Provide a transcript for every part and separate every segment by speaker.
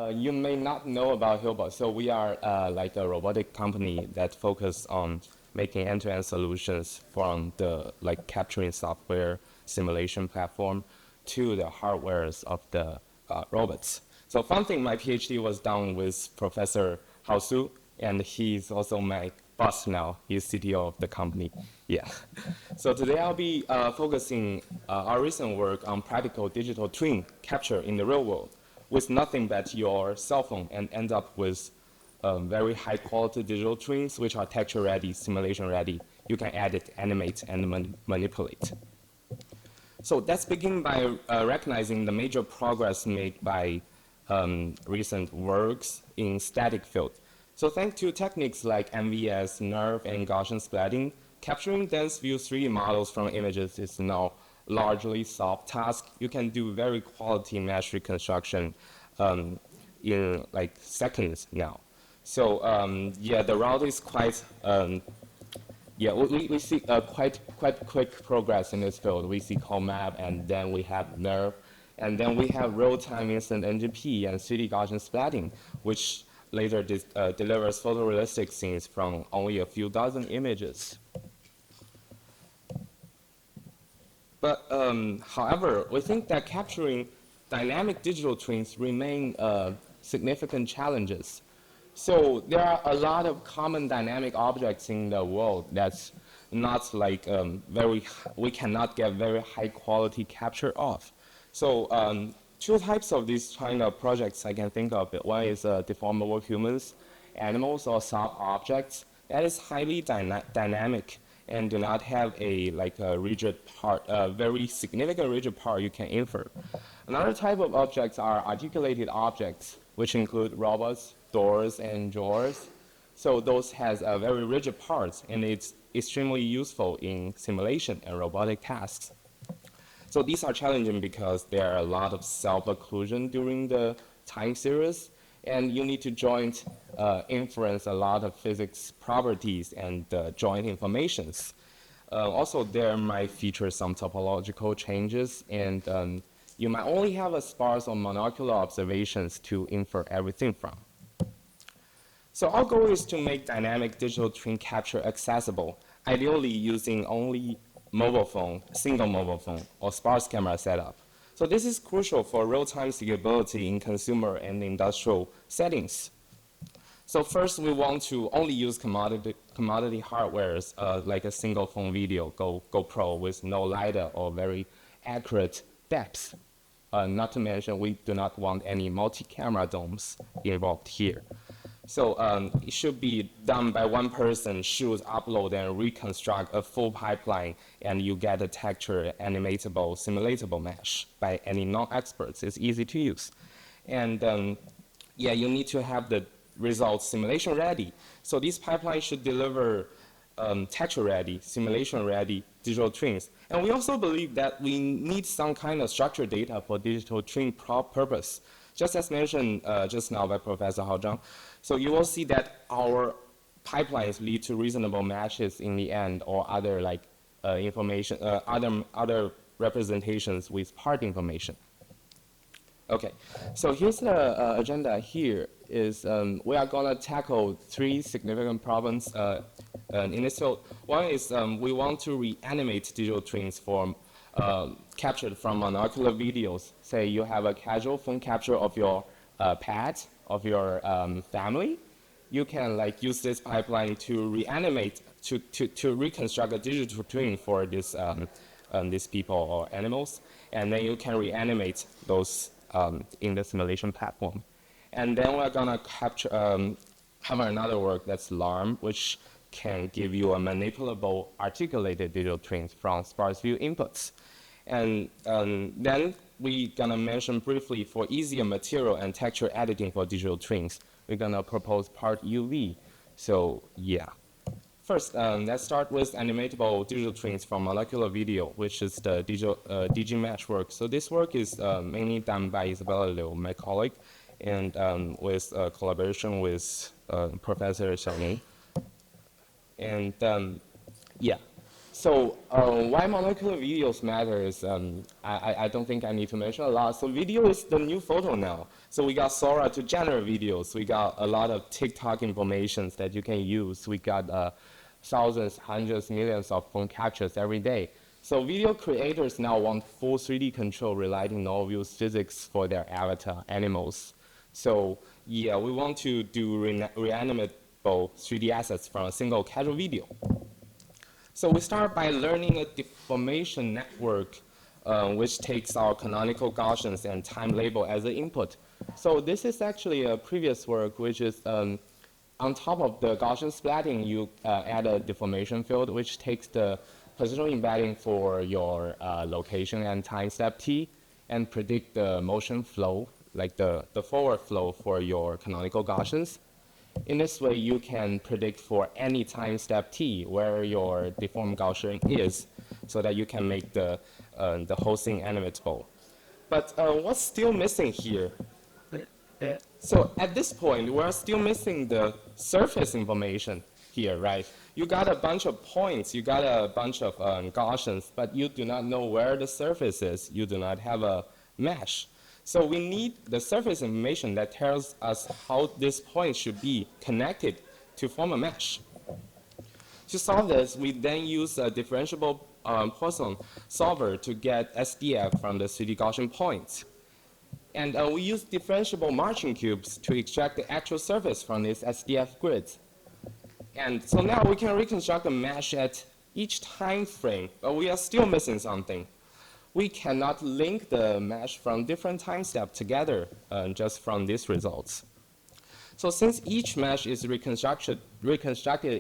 Speaker 1: You may not know about Hillbot. So we are like a robotic company that focus on making end-to-end solutions from the like capturing software simulation platform to the hardwares of the robots. So fun thing, my PhD was done with Professor Hao, and he's also my boss now. He's CTO of the company. Yeah. So today I'll be focusing our recent work on practical digital twin capture in the real world with nothing but your cell phone and end up with very high quality digital twins which are texture ready, simulation ready. You can edit, animate, and manipulate. So let's begin by recognizing the major progress made by recent works in static field. So thanks to techniques like MVS, NERV, and Gaussian splatting, capturing dense view 3D models from images is now largely solved task. You can do very quality mesh reconstruction in like seconds now. So yeah, the route is quite, yeah, we see quite quick progress in this field. We see CoMap, and then we have NERV, and then we have real-time instant NGP and 3D Gaussian splatting, which later delivers photorealistic scenes from only a few dozen images. But however, we think that capturing dynamic digital twins remain significant challenges. So there are a lot of common dynamic objects in the world that's not like we cannot get very high quality capture of. So two types of these kind of projects I can think of. One is deformable humans, animals, or soft objects that is highly dynamic and do not have a rigid part, very significant rigid part you can infer. Another type of objects are articulated objects, which include robots, doors, and drawers. So those has very rigid parts, and it's extremely useful in simulation and robotic tasks. So these are challenging because there are a lot of self-occlusion during the time series, and you need to joint inference a lot of physics properties and joint informations. Also, there might feature some topological changes, and you might only have a sparse or monocular observations to infer everything from. So our goal is to make dynamic digital twin capture accessible, ideally using only mobile phone, single mobile phone, or sparse camera setup. So this is crucial for real-time scalability in consumer and industrial settings. So first, we want to only use commodity hardwares like a single phone video, GoPro, with no LiDAR or very accurate depth. Not to mention, we do not want any multi-camera domes involved here. So it should be done by one person, shoot, upload, and reconstruct a full pipeline, and you get a texture, animatable, simulatable mesh by any non-experts. It's easy to use. And yeah, you need to have the results simulation ready. So this pipeline should deliver texture ready, simulation ready digital twins. And we also believe that we need some kind of structured data for digital twin purpose. Just as mentioned just now by Professor Hao Zhang. So you will see that our pipelines lead to reasonable matches in the end, or other like information, other representations with part information. Okay, so here's the agenda. Here is we are going to tackle three significant problems in this field. One is we want to reanimate digital twins from captured from monocular videos. Say you have a casual phone capture of your pet, of your family. You can like use this pipeline to reanimate, to reconstruct a digital twin for this these people or animals, and then you can reanimate those in the simulation platform. And then we're gonna capture have another work that's LARM, which can give you a manipulable articulated digital twins from sparse view inputs. And then we're gonna mention briefly for easier material and texture editing for digital twins. We're gonna propose part UV. So yeah. First, let's start with animatable digital twins from molecular video, which is the DG Mesh work. So this work is mainly done by Isabella Liu, my colleague, and with collaboration with Professor Xiaoshuai. And yeah, So why molecular videos matter is, I don't think I need to mention a lot. So video is the new photo now. So we got Sora to generate videos. We got a lot of TikTok informations that you can use. We got thousands, hundreds, millions of phone captures every day. So video creators now want full 3D control relating null views physics for their avatar animals. So yeah, we want to do reanimatable 3D assets from a single casual video. So we start by learning a deformation network, which takes our canonical Gaussians and time label as an input. So this is actually a previous work, which is on top of the Gaussian splatting, you add a deformation field, which takes the positional embedding for your location and time step t, and predict the motion flow, like the forward flow for your canonical Gaussians. In this way, you can predict for any time step t where your deformed Gaussian is, so that you can make the whole thing animatable. But what's still missing here? So at this point, we're still missing the surface information here, right? You got a bunch of points, you got a bunch of Gaussians, but you do not know where the surface is. You do not have a mesh. So we need the surface information that tells us how this point should be connected to form a mesh. To solve this, we then use a differentiable Poisson solver to get SDF from the 3D Gaussian points. And we use differentiable marching cubes to extract the actual surface from these SDF grids. And so now we can reconstruct a mesh at each time frame, but we are still missing something. We cannot link the mesh from different time steps together just from these results. So since each mesh is reconstructed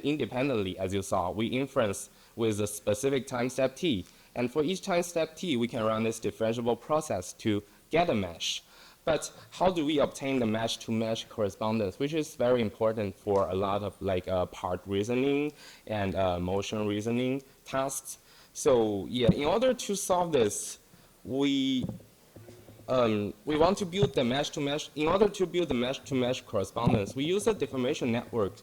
Speaker 1: independently, as you saw, we inference with a specific time step t. And for each time step t, we can run this differentiable process to get a mesh. But how do we obtain the mesh-to-mesh correspondence, which is very important for a lot of part reasoning and motion reasoning tasks. So yeah, in order to solve this, we want to build the mesh-to-mesh. In order to build the mesh-to-mesh correspondence, we use a deformation network,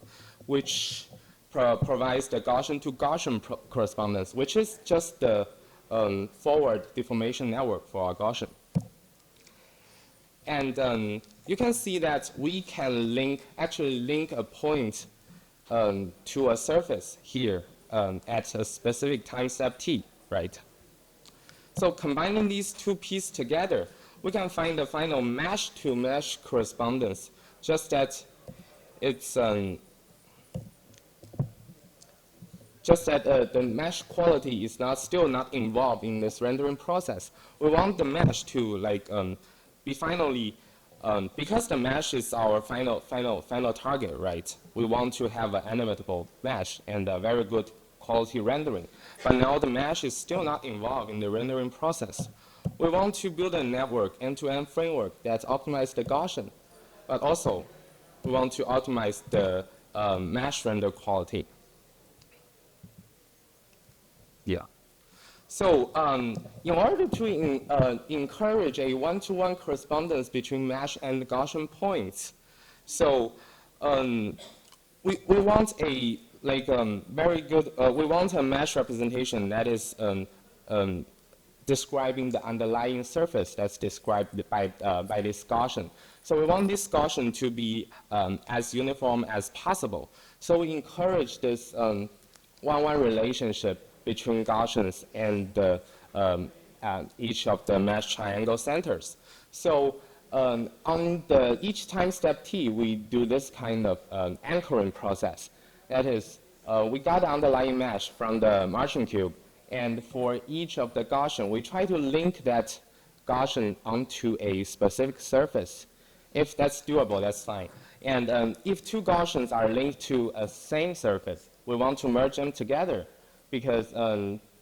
Speaker 1: which provides the Gaussian-to-Gaussian correspondence, which is just the forward deformation network for our Gaussian. And you can see that we can actually link a point to a surface here at a specific time step t, right? So combining these two pieces together, we can find the final mesh-to-mesh correspondence, just that it's the mesh quality is still not involved in this rendering process. We want the mesh to be finally, because the mesh is our final target, right? We want to have an animatable mesh and a very good quality rendering. But now the mesh is still not involved in the rendering process. We want to build a network, end-to-end framework that optimizes the Gaussian, but also we want to optimize the mesh render quality. Yeah. So in order to encourage a one-to-one correspondence between mesh and Gaussian points, so we want a very good, we want a mesh representation that is describing the underlying surface that's described by this Gaussian. So we want this Gaussian to be as uniform as possible. So we encourage this one-one relationship between Gaussians and each of the mesh triangle centers. So on each time step t, we do this kind of anchoring process. That is, we got the underlying mesh from the marching cube, and for each of the Gaussian, we try to link that Gaussian onto a specific surface. If that's doable, that's fine. And if two Gaussians are linked to a same surface, we want to merge them together, because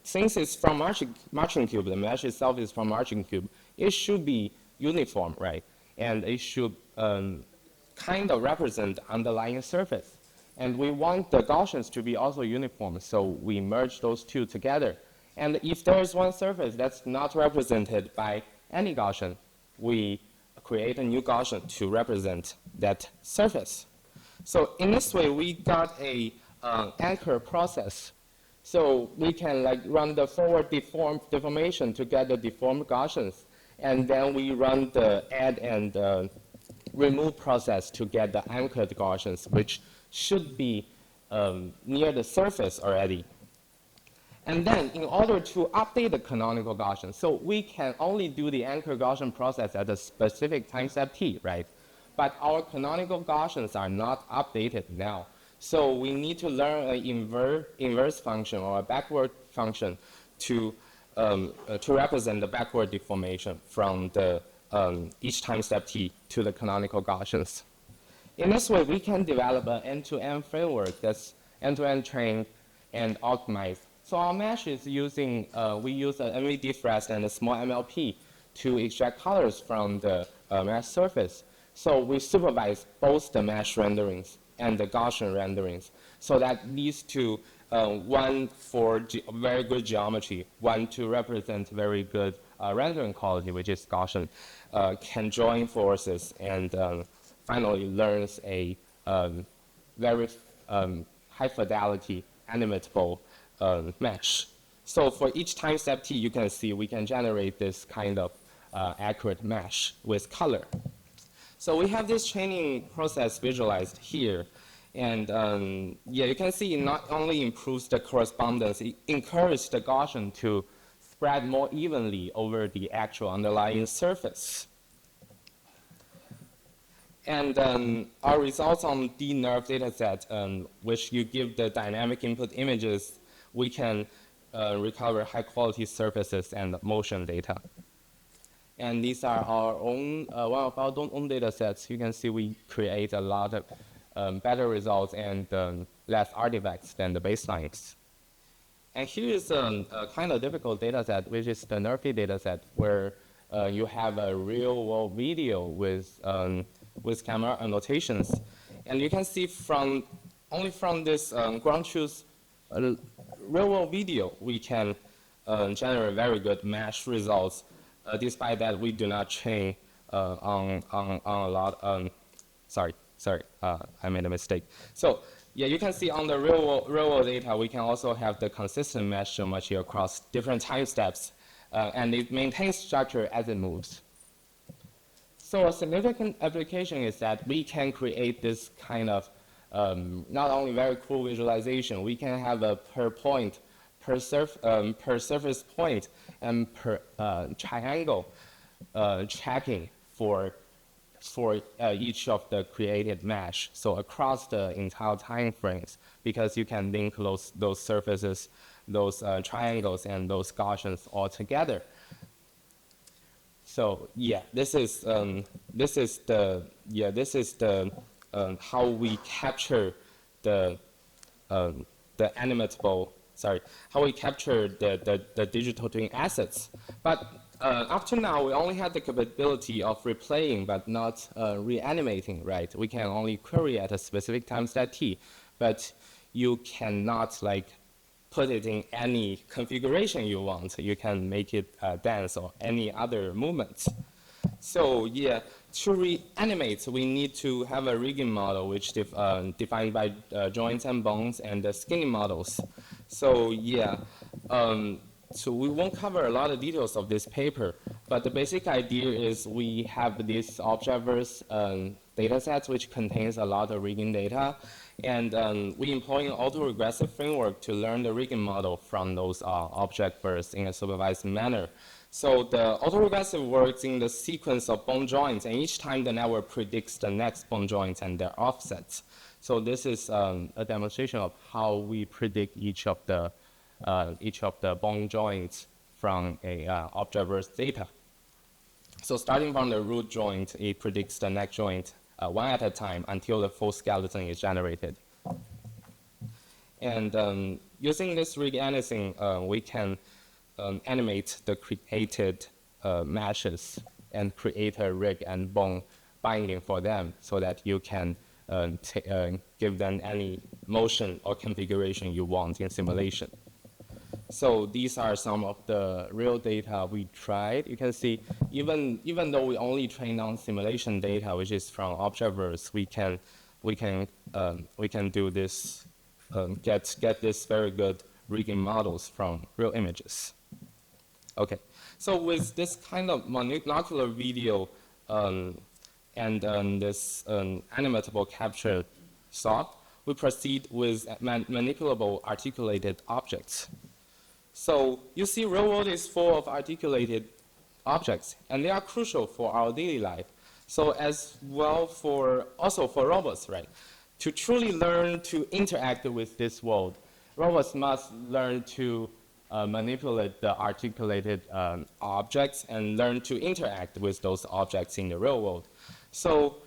Speaker 1: since it's from marching cube, the mesh itself is from marching cube, it should be uniform, right? And it should kind of represent the underlying surface. And we want the Gaussians to be also uniform, so we merge those two together. And if there is one surface that's not represented by any Gaussian, we create a new Gaussian to represent that surface. So in this way, we got a anchor process So we can like run the forward deformation to get the deformed Gaussians, and then we run the add and remove process to get the anchored Gaussians, which should be near the surface already. And then in order to update the canonical Gaussian, so we can only do the anchor Gaussian process at a specific time step t, right? But our canonical Gaussians are not updated now. So we need to learn an inverse function or a backward function to represent the backward deformation from the each time step t to the canonical Gaussians. In this way, we can develop an end-to-end framework that's end-to-end trained and optimized. So our mesh is using, we use an NVDFREST and a small MLP to extract colors from the mesh surface. So we supervise both the mesh renderings and the Gaussian renderings. So that leads to one for very good geometry, one to represent very good rendering quality, which is Gaussian, can join forces and finally learns a very high fidelity animatable mesh. So for each time step t, you can see we can generate this kind of accurate mesh with color. So we have this training process visualized here. And yeah, you can see it not only improves the correspondence, it encourages the Gaussian to spread more evenly over the actual underlying surface. And our results on DNerve dataset, which you give the dynamic input images, we can recover high quality surfaces and motion data. And these are our own, one of our own data sets. You can see we create a lot of better results and less artifacts than the baselines. And here is a kind of difficult data set, which is the NERFI data set, where you have a real world video with camera annotations. And you can see only from this ground truth real world video, we can generate very good mesh results. Despite that, we do not train on a lot. Sorry, I made a mistake. So yeah, you can see on the real world data, we can also have the consistent mesh geometry across different time steps, and it maintains structure as it moves. So a significant application is that we can create this kind of not only very cool visualization, we can have a per point, per surface point, and per triangle tracking for each of the created mesh. So across the entire time frames, because you can link those surfaces, those triangles, and those Gaussians all together. So yeah, this is the how we capture the animatable. Sorry, how we capture the digital twin assets. But up to now, we only had the capability of replaying, but not reanimating, right? We can only query at a specific time step t, but you cannot like put it in any configuration you want. You can make it dance or any other movements. So yeah, to reanimate, we need to have a rigging model, which defined by joints and bones and the skinning models. So yeah, so we won't cover a lot of details of this paper, but the basic idea is we have these object-verse data sets which contains a lot of rigging data, and we employ an autoregressive framework to learn the rigging model from those object-verse in a supervised manner. So the autoregressive works in the sequence of bone joints, and each time the network predicts the next bone joints and their offsets. So this is a demonstration of how we predict each of the bone joints from a object-verse data. So starting from the root joint, it predicts the next joint one at a time until the full skeleton is generated. And using this rig anything, we can animate the created meshes and create a rig and bone binding for them so that you can give them any motion or configuration you want in simulation. So these are some of the real data we tried. You can see even though we only trained on simulation data, which is from object-verse, we can do this, get this very good rigging models from real images. Okay, so with this kind of monocular video and this animatable capture solved, we proceed with manipulable articulated objects. So you see, real world is full of articulated objects, and they are crucial for our daily life. So as well also for robots, right? To truly learn to interact with this world, robots must learn to manipulate the articulated objects and learn to interact with those objects in the real world. So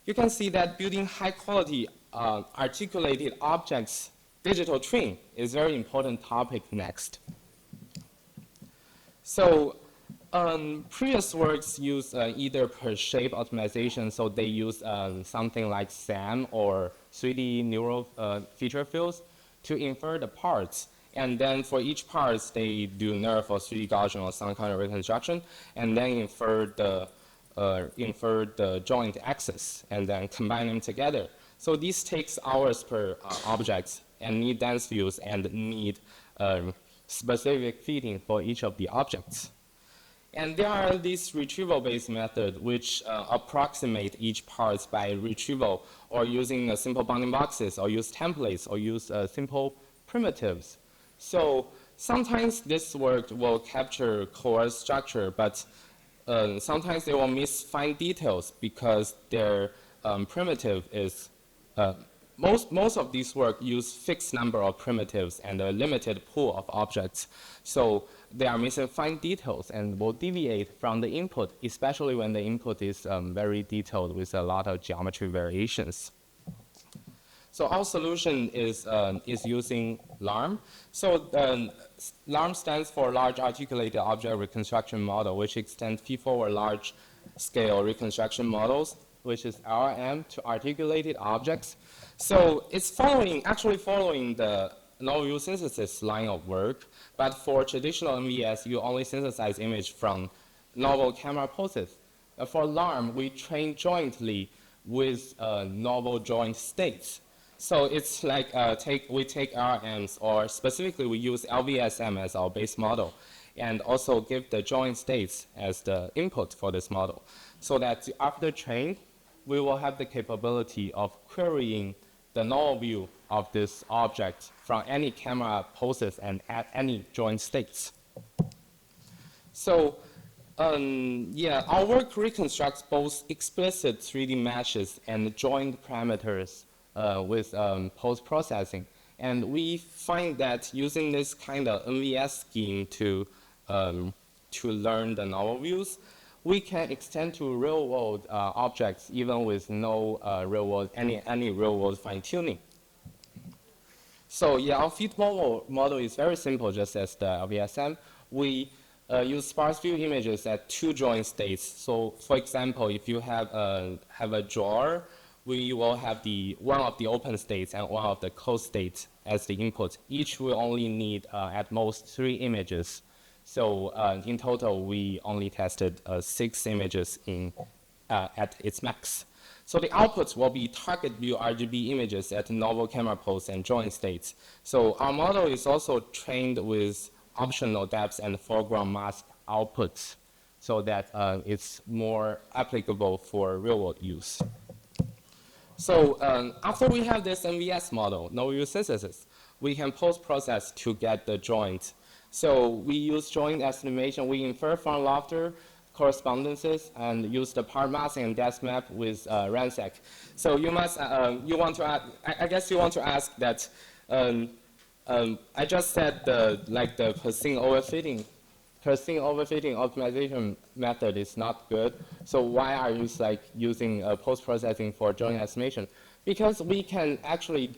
Speaker 1: you can see that building high quality articulated objects digital twin is a very important topic next. So previous works use either per shape optimization, so they use something like SAM or 3D neural feature fields to infer the parts. And then for each part, they do nerf or 3D Gaussian or some kind of reconstruction, and then infer the joint axis, and then combine them together. So this takes hours per object, and need dense views, and need specific fitting for each of the objects. And there are these retrieval-based methods which approximate each part by retrieval, or using simple bounding boxes, or use templates, or use simple primitives. So sometimes this work will capture coarse structure, but sometimes they will miss fine details because their primitive is most of these work use fixed number of primitives and a limited pool of objects. So they are missing fine details and will deviate from the input, especially when the input is very detailed with a lot of geometry variations. So our solution is using LARM. So LARM stands for Large Articulated Object Reconstruction Model, which extends feed-forward large-scale reconstruction models, which is LRM, to articulated objects. So it's actually following the novel view synthesis line of work, but for traditional NVS, you only synthesize image from novel camera poses. For LARM, we train jointly with novel joint states. So it's like we take RMs, or specifically we use LVSM as our base model, and also give the joint states as the input for this model, so that after trained, we will have the capability of querying the novel view of this object from any camera poses and at any joint states. So yeah, our work reconstructs both explicit 3D matches and joint parameters with post-processing. And we find that using this kind of NVS scheme to learn the novel views, we can extend to real-world objects even with no any real-world fine-tuning. So yeah, our feed model is very simple, just as the LVSM. We use sparse view images at two joint states. So for example, if you have a drawer, we will have one of the open states and one of the closed states as the input. Each will only need at most 3 images. So in total, we only tested 6 images at its max. So the outputs will be target view RGB images at novel camera pose and joint states. So our model is also trained with optional depths and foreground mask outputs, so that it's more applicable for real-world use. So after we have this NVS model, novel view synthesis, we can post-process to get the joint. So we use joint estimation. We infer from Lofter correspondences and use the part masking and depth map with RANSAC. So you must, I guess you want to ask that, I just said the percent overfitting optimization method is not good. So why are you using post-processing for joint estimation? Because we can actually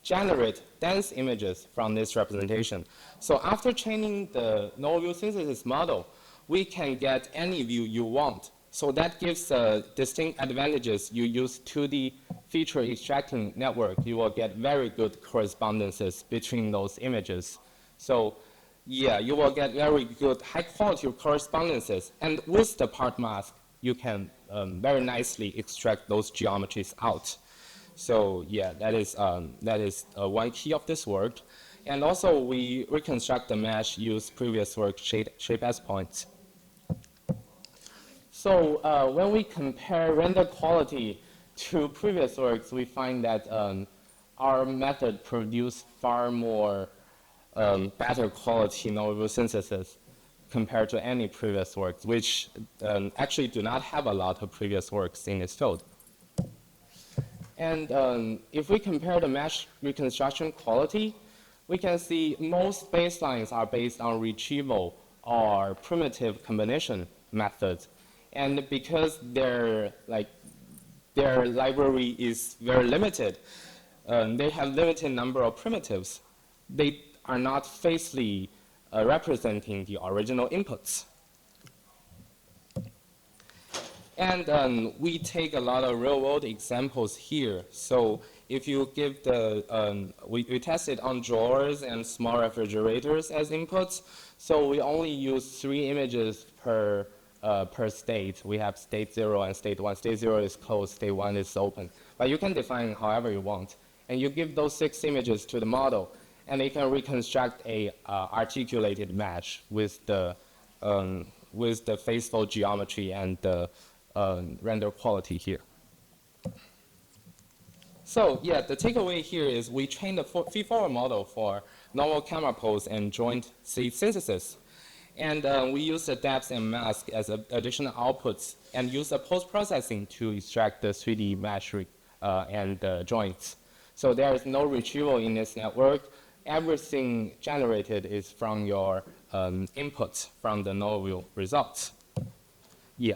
Speaker 1: generate dense images from this representation. So after training the novel view synthesis model, we can get any view you want. So that gives distinct advantages. You use 2D feature extracting network, you will get very good correspondences between those images. So yeah, you will get very good high quality correspondences. And with the part mask, you can very nicely extract those geometries out. So yeah, that is one key of this work. And also, we reconstruct the mesh, use previous work shape as points. So when we compare render quality to previous works, we find that our method produce far more better quality nodal synthesis compared to any previous works, which actually do not have a lot of previous works in this field. And if we compare the mesh reconstruction quality, we can see most baselines are based on retrieval or primitive combination methods. And because their library is very limited, they have limited number of primitives. They are not faithfully representing the original inputs. And we take a lot of real-world examples here. So if you give the, we tested on drawers and small refrigerators as inputs. So we only use 3 images per state. We have state 0 and state 1. State 0 is closed, state 1 is open. But you can define however you want. And you give those 6 images to the model, and it can reconstruct a articulated mesh with the faithful geometry and the render quality here. So yeah, the takeaway here is we trained the feed-forward model for normal camera pose and joint seed synthesis. And we use the depth and mask as additional outputs and use the post-processing to extract the 3D mesh and the joints. So there is no retrieval in this network. Everything generated is from your inputs from the node view results. Yeah.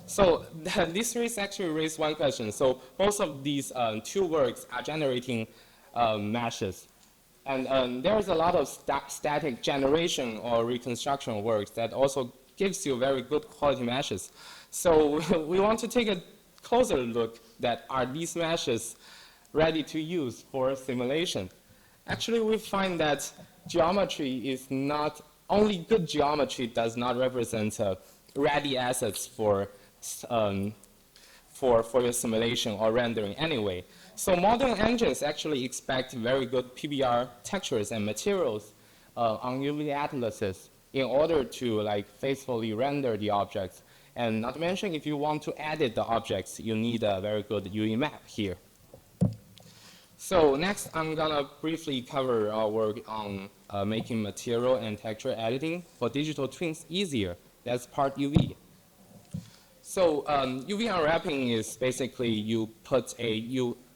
Speaker 1: So these 3 actually raise one question. So both of these 2 works are generating meshes. And there's a lot of static generation or reconstruction works that also gives you very good quality meshes. So we want to take a closer look that are these meshes ready to use for simulation. Actually, we find that geometry is not, only good geometry does not represent ready assets for your simulation or rendering anyway. So modern engines actually expect very good PBR textures and materials on UV atlases in order to faithfully render the objects. And not to mention, if you want to edit the objects, you need a very good UV map here. So next, I'm gonna briefly cover our work on making material and texture editing for digital twins easier. That's part UV. So UV unwrapping is basically you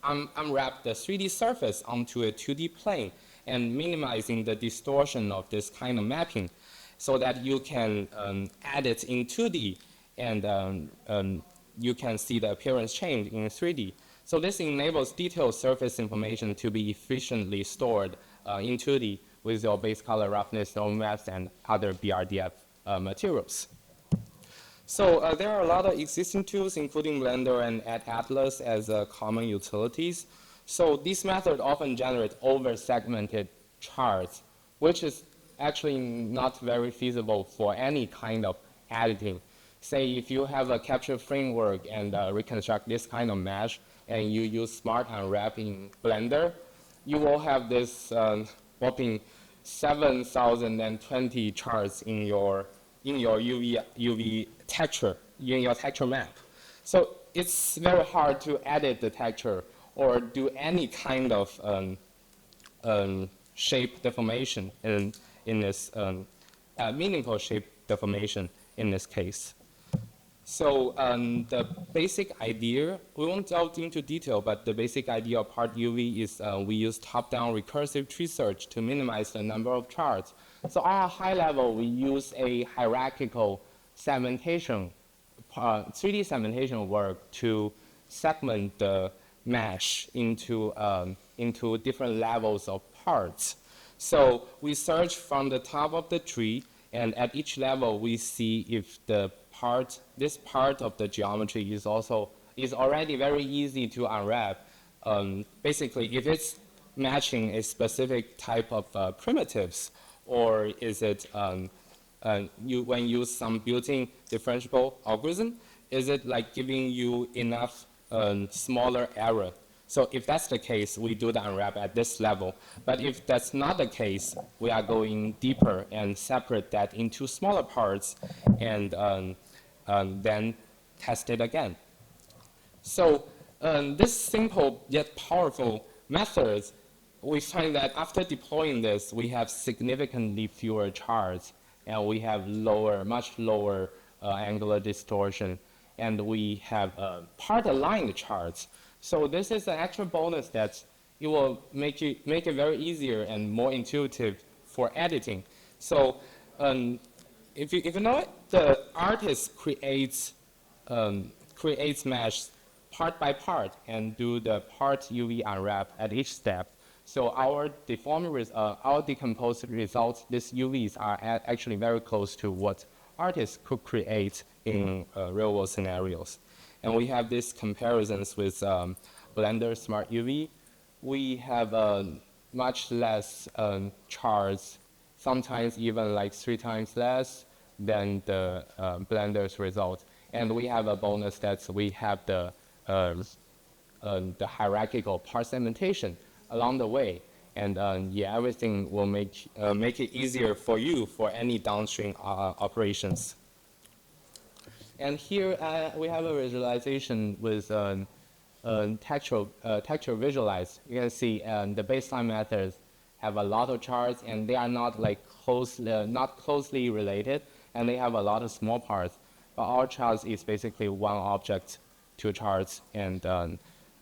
Speaker 1: unwrap the 3D surface onto a 2D plane and minimizing the distortion of this kind of mapping so that you can edit in 2D and you can see the appearance change in 3D. So this enables detailed surface information to be efficiently stored in 2D with your base color roughness, node maps, and other BRDF materials. So there are a lot of existing tools, including Blender and Atlas as common utilities. So this method often generates over-segmented charts, which is actually not very feasible for any kind of editing. Say if you have a capture framework and reconstruct this kind of mesh, and you use Smart Unwrap in Blender, you will have this whopping 7,020 charts in your UV texture, in your texture map. So it's very hard to edit the texture or do any kind of shape deformation in this, meaningful shape deformation in this case. So the basic idea, we won't delve into detail, but the basic idea of part UV is we use top-down recursive tree search to minimize the number of charts. So on a high level, we use a hierarchical segmentation, 3D segmentation work to segment the mesh into different levels of parts. So we search from the top of the tree, and at each level, we see if this part of the geometry is already very easy to unwrap. Basically, if it's matching a specific type of primitives, or is it when you use some built-in differentiable algorithm, is it like giving you enough smaller error So if that's the case, we do the unwrap at this level. But if that's not the case, we are going deeper and separate that into smaller parts and then test it again. So this simple yet powerful method, we find that after deploying this, we have significantly fewer charts, and we have much lower angular distortion, and we have part-aligned charts. So this is an extra bonus that it will make it very easier and more intuitive for editing. So if you know it, the artist creates mesh part by part and do the part UV unwrap at each step. So our decomposed results, these UVs are actually very close to what artists could create in real-world scenarios. And we have these comparisons with Blender Smart UV. We have much less charts, sometimes even like 3 times less than the Blender's result. And we have a bonus that we have the hierarchical part segmentation along the way. And yeah, everything will make it easier for you for any downstream operations. And here we have a visualization with texture visualized. You can see the baseline methods have a lot of charts, and they are not like not closely related, and they have a lot of small parts. But our charts is basically one object, 2 charts, and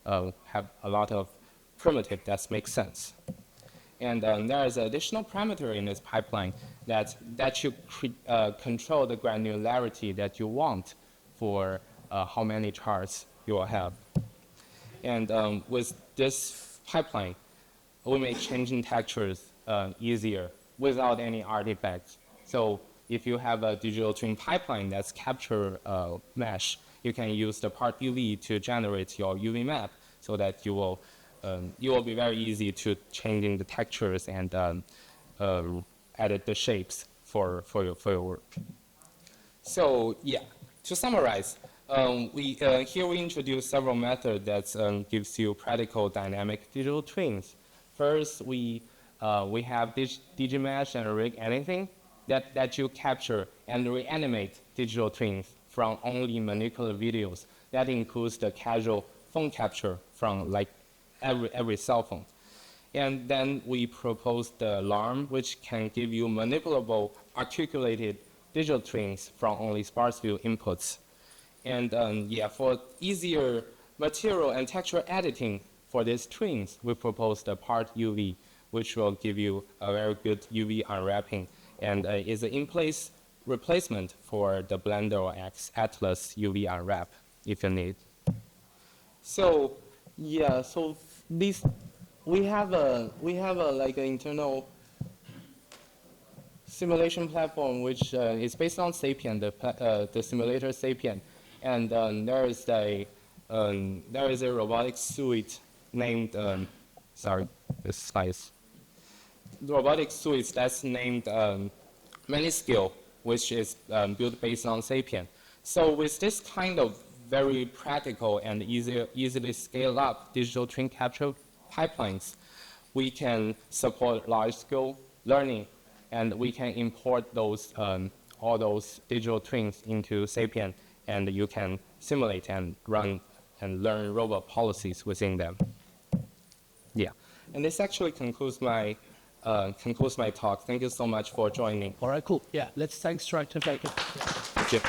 Speaker 1: have a lot of primitive that makes sense. And there is an additional parameter in this pipeline that you control the granularity that you want for how many charts you will have. And with this pipeline, we make changing textures easier without any artifacts. So if you have a digital twin pipeline that's capture mesh, you can use the part UV to generate your UV map so that you will be very easy to changing the textures and edit the shapes for your work. So yeah, to summarize, here we introduce several methods that gives you practical dynamic digital twins. First, we have digimesh and rig anything that you capture and reanimate digital twins from only monocular videos. That includes the casual phone capture from like every cell phone. And then we propose the alarm, which can give you manipulable articulated digital twins from only sparse view inputs. And yeah, for easier material and texture editing for these twins, we propose the part UV, which will give you a very good UV unwrapping and is an in-place replacement for the Blender or Atlas UV unwrap if you need. So yeah, so we have a like an internal simulation platform which is based on Sapien, the simulator Sapien, and there is a robotic suite named sorry, this slice. The robotic suite that's named Maniscale, which is built based on Sapien. So with this kind of very practical and easily scale up digital twin capture pipelines, we can support large-scale learning, and we can import those all those digital twins into Sapien, and you can simulate and run and learn robot policies within them. Yeah, and this actually concludes my talk. Thank you so much for joining.
Speaker 2: All right, cool. Yeah, let's thanks Stripe to make it.
Speaker 1: Thank you.